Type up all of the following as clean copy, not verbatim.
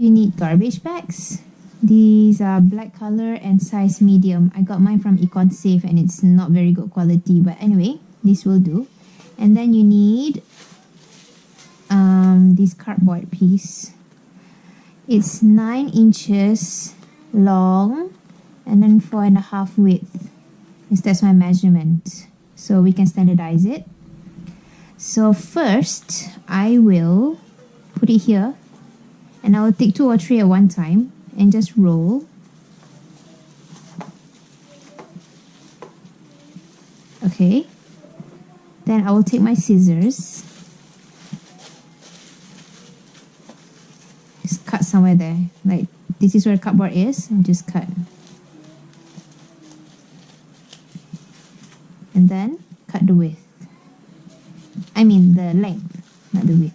You need garbage bags. These are black color and size medium. I got mine from Econ Safe and it's not very good quality, but anyway, this will do. And then you need this cardboard piece. It's 9 inches long and then 4.5 width. That's my measurement. So we can standardize it. So first, I will put it here and I will take 2 or 3 at one time and just roll. Okay. Then I will take my scissors. Just cut somewhere there. Like this is where the cardboard is. I'll just cut. And then cut the width. I mean the length, not the width.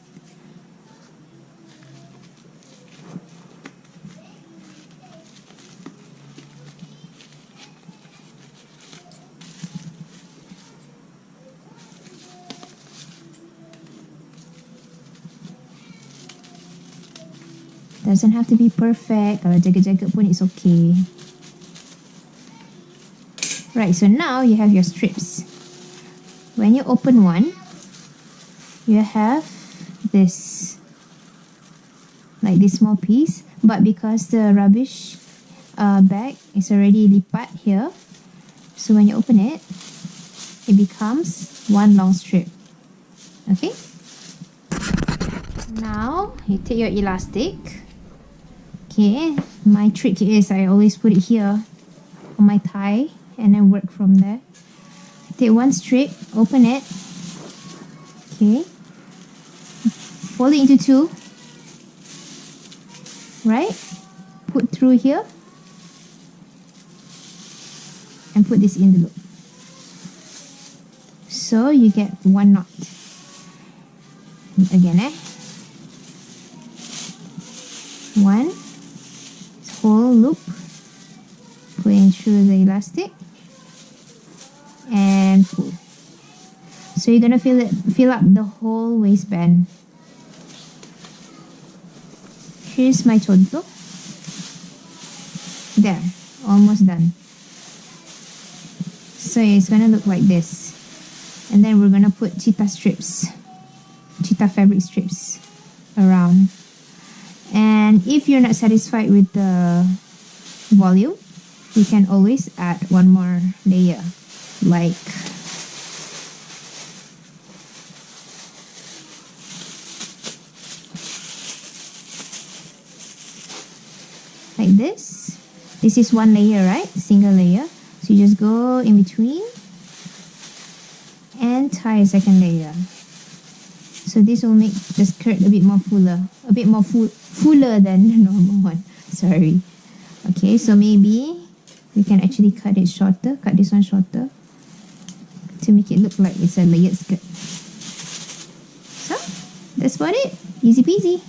Doesn't have to be perfect. Kalau jagged-jagged pun it's okay. Right, so now you have your strips. When you open one, you have this, like this small piece. But because the rubbish bag is already lipat here, so when you open it, it becomes one long strip. Okay? Now, you take your elastic. Okay, my trick is I always put it here on my thigh and then work from there. Take one strip, open it. Okay, fold it into 2. Right, put through here and put this in the loop. So you get 1 knot. Again, 1 whole loop, putting through the elastic and pull. So you're gonna fill up the whole waistband. Here's my contour. There, almost done. So it's gonna look like this, and then we're gonna put cheetah fabric strips around. And if you're not satisfied with the volume, you can always add 1 more layer, like this. This is 1 layer, right? Single layer. So you just go in between and tie a 2nd layer. So this will make the skirt a bit more fuller, fuller than the normal one. Sorry. Okay, so maybe we can actually cut it shorter, cut this one shorter to make it look like it's a layered skirt. So that's about it. Easy peasy.